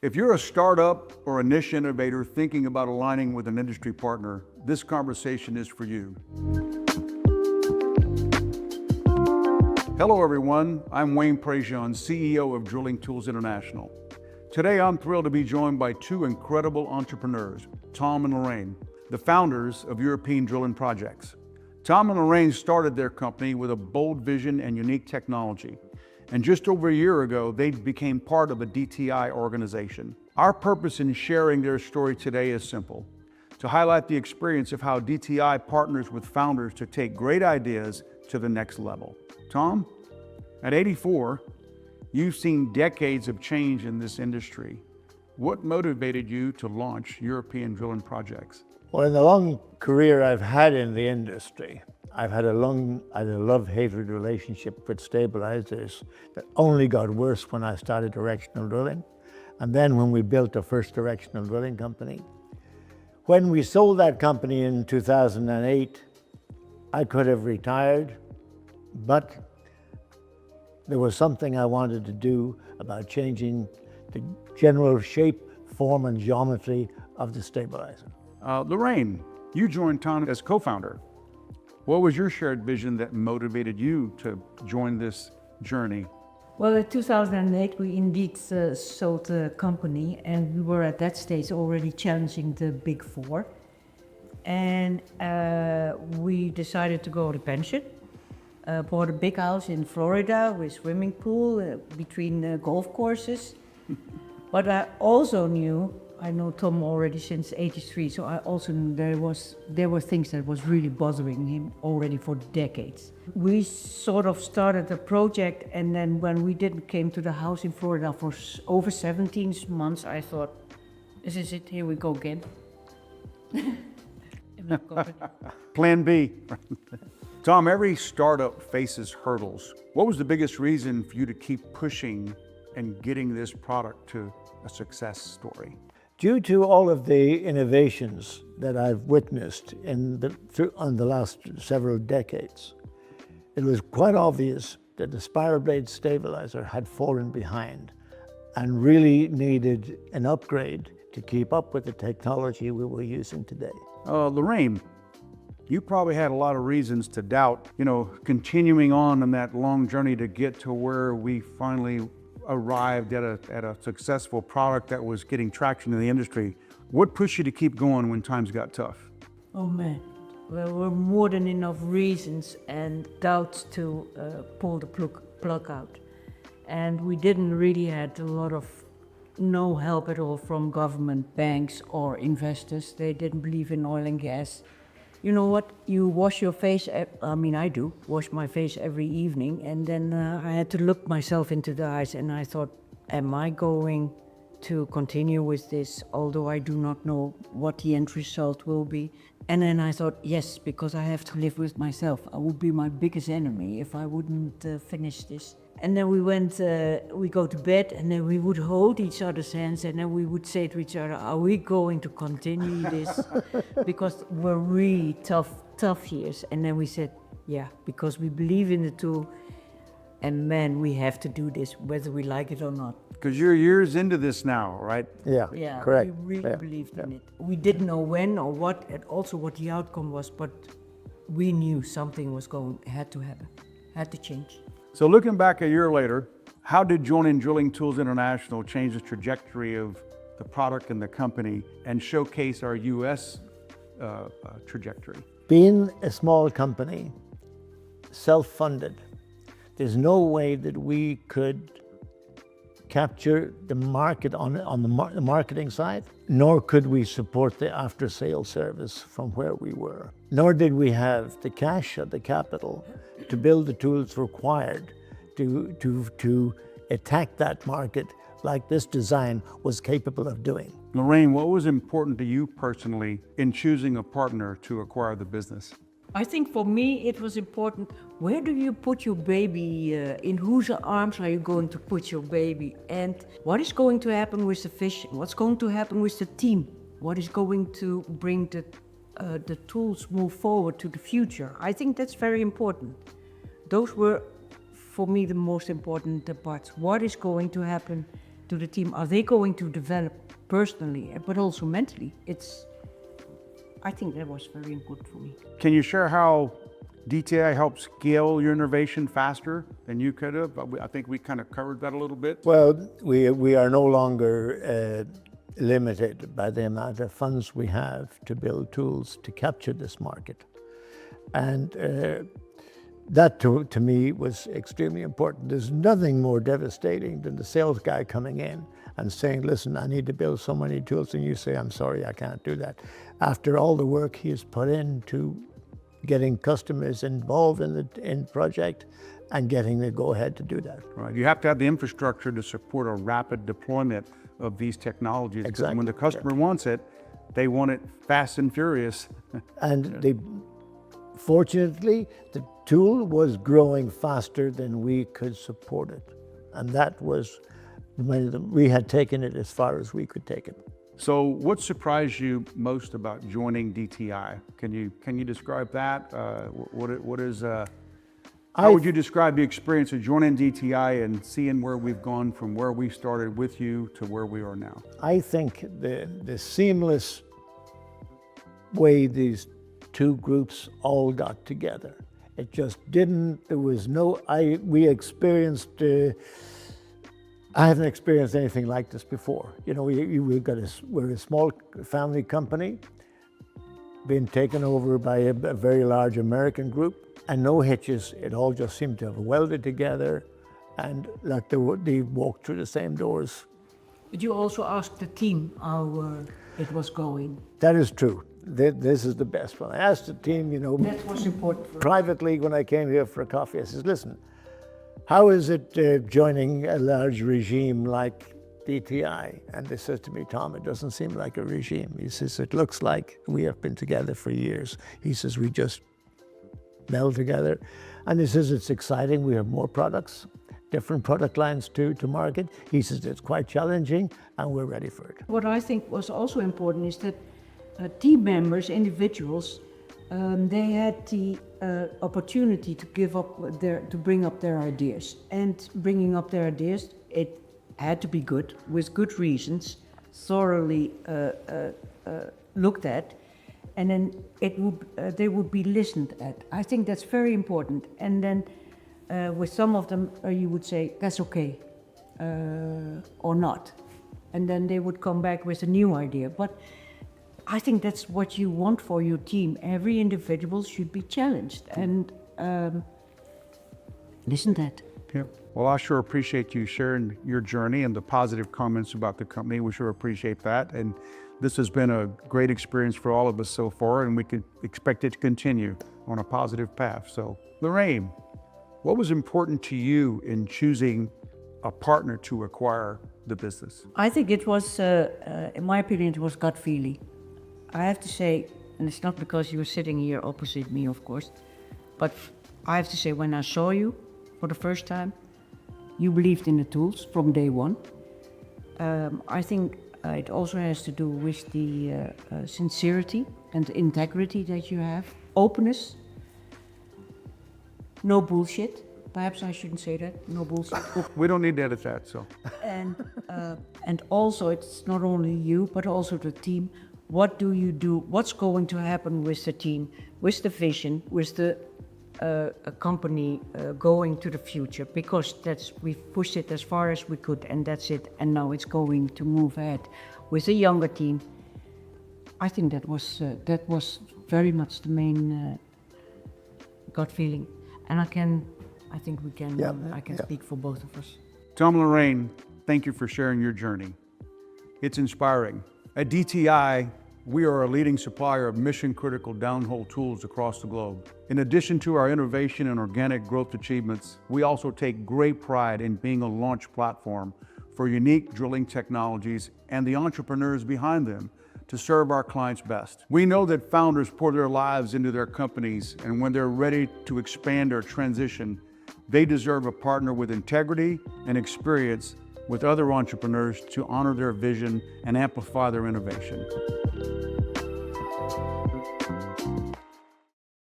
If you're a startup or a niche innovator thinking about aligning with an industry partner, this conversation is for you. Hello everyone, I'm Wayne Prejean, CEO of Drilling Tools International. Today I'm thrilled to be joined by two incredible entrepreneurs, Tom and Lauraine, the founders of European Drilling Projects. Tom and Lauraine started their company with a bold vision and unique technology. And just over a year ago, they became part of the DTI organization. Our purpose in sharing their story today is simple: to highlight the experience of how DTI partners with founders to take great ideas to the next level. Tom, at 84, you've seen decades of change in this industry. What motivated you to launch European Drilling Projects? Well, in the long career I've had in the industry, I've had a love-hated relationship with stabilizers that only got worse when I started directional drilling. And then when we built the first directional drilling company. When we sold that company in 2008, I could have retired, but there was something I wanted to do about changing the general shape, form, and geometry of the stabilizer. Lauraine, you joined Tom as co-founder. What was your shared vision that motivated you to join this journey? Well, in 2008, we indeed sold the company, and we were at that stage already challenging the big four. And we decided to go to pension. Bought a big house in Florida with swimming pool between golf courses. But I also knew, I know Tom already since '83, so I also knew there were things that was really bothering him already for decades. We sort of started a project, and then when we came to the house in Florida for over 17 months, I thought, this is it, here we go again. Plan B. Tom, every startup faces hurdles. What was the biggest reason for you to keep pushing and getting this product to a success story? Due to all of the innovations that I've witnessed on the last several decades, it was quite obvious that the spiral blade stabilizer had fallen behind and really needed an upgrade to keep up with the technology we were using today. Lauraine, you probably had a lot of reasons to doubt, continuing on in that long journey to get to where we finally arrived at a successful product that was getting traction in the industry. What pushed you to keep going when times got tough? Oh man, there were more than enough reasons and doubts to pull the plug out. And we didn't really had a lot of no help at all from government, banks or investors. They didn't believe in oil and gas. You know what, you wash your face, I do, wash my face every evening, and then I had to look myself into the eyes and I thought, am I going to continue with this, although I do not know what the end result will be? And then I thought, yes, because I have to live with myself. I would be my biggest enemy if I wouldn't finish this. And then we go to bed, and then we would hold each other's hands, and then we would say to each other, are we going to continue this? Because we're really tough years. And then we said, yeah, because we believe in the tool, and man, we have to do this, whether we like it or not. Because you're years into this now, right? Yeah, correct. We really believed in it. We didn't know when or what, and also what the outcome was, but we knew something was had to happen, had to change. So looking back a year later, how did joining Drilling Tools International change the trajectory of the product and the company and showcase our U.S. Trajectory? Being a small company, self-funded, there's no way that we could capture the market on the marketing side, nor could we support the after-sale service from where we were. Nor did we have the cash or the capital to build the tools required to attack that market like this design was capable of doing. Lauraine, what was important to you personally in choosing a partner to acquire the business? I think for me it was important, where do you put your baby, in whose arms are you going to put your baby, and what is going to happen with the fish, what's going to happen with the team, what is going to bring the tools move forward to the future. I think that's very important. Those were for me the most important parts. What is going to happen to the team, are they going to develop personally, but also mentally? I think that was very important for me. Can you share how DTI helps scale your innovation faster than you could have? I think we kind of covered that a little bit. Well, we are no longer limited by the amount of funds we have to build tools to capture this market. And that to me was extremely important. There's nothing more devastating than the sales guy coming in and saying, listen, I need to build so many tools, and you say, I'm sorry, I can't do that. After all the work he has put into getting customers involved in the project and getting the go-ahead to do that. Right. You have to have the infrastructure to support a rapid deployment of these technologies. Exactly. Because when the customer wants it, they want it fast and furious. And fortunately, the tool was growing faster than we could support it. And that was when we had taken it as far as we could take it. So what surprised you most about joining DTI? Can you describe that? How would you describe the experience of joining DTI and seeing where we've gone from where we started with you to where we are now? I think the seamless way these two groups all got together. It just didn't, there was no, we experienced, I haven't experienced anything like this before. You know, we're a small family company, being taken over by a very large American group, and no hitches. It all just seemed to have welded together, and like they walked through the same doors. But you also asked the team how it was going. That is true. This is the best one. I asked the team, you know, That was important for privately when I came here for a coffee. I says, listen, how is it joining a large regime like DTI? And they said to me, Tom, it doesn't seem like a regime. He says, it looks like we have been together for years. He says, we just meld together. And he says, it's exciting. We have more products, different product lines to market. He says, it's quite challenging and we're ready for it. What I think was also important is that team members, individuals, they had the opportunity to to bring up their ideas. And bringing up their ideas, it had to be good, with good reasons, thoroughly looked at, and then they would be listened at. I think that's very important. And then with some of them, you would say, that's okay, or not. And then they would come back with a new idea. But I think that's what you want for your team. Every individual should be challenged and listen to that. Yeah. Well, I sure appreciate you sharing your journey and the positive comments about the company. We sure appreciate that. And this has been a great experience for all of us so far, and we could expect it to continue on a positive path. So, Lauraine, what was important to you in choosing a partner to acquire the business? I think it was, in my opinion, it was gut feeling. I have to say, and it's not because you were sitting here opposite me, of course, but I have to say, when I saw you for the first time, you believed in the tools from day one. I think it also has to do with the sincerity and integrity that you have, openness, no bullshit. Perhaps I shouldn't say that, no bullshit. We don't need to edit that, so. And also, it's not only you, but also the team. What do you do? What's going to happen with the team, with the vision, with the company going to the future? Because we've pushed it as far as we could, and that's it. And now it's going to move ahead with a younger team. I think that was very much the main gut feeling, and I can speak for both of us. Tom and Lauraine, thank you for sharing your journey. It's inspiring. At DTI, we are a leading supplier of mission-critical downhole tools across the globe. In addition to our innovation and organic growth achievements, we also take great pride in being a launch platform for unique drilling technologies and the entrepreneurs behind them to serve our clients best. We know that founders pour their lives into their companies, and when they're ready to expand or transition, they deserve a partner with integrity and experience with other entrepreneurs to honor their vision and amplify their innovation.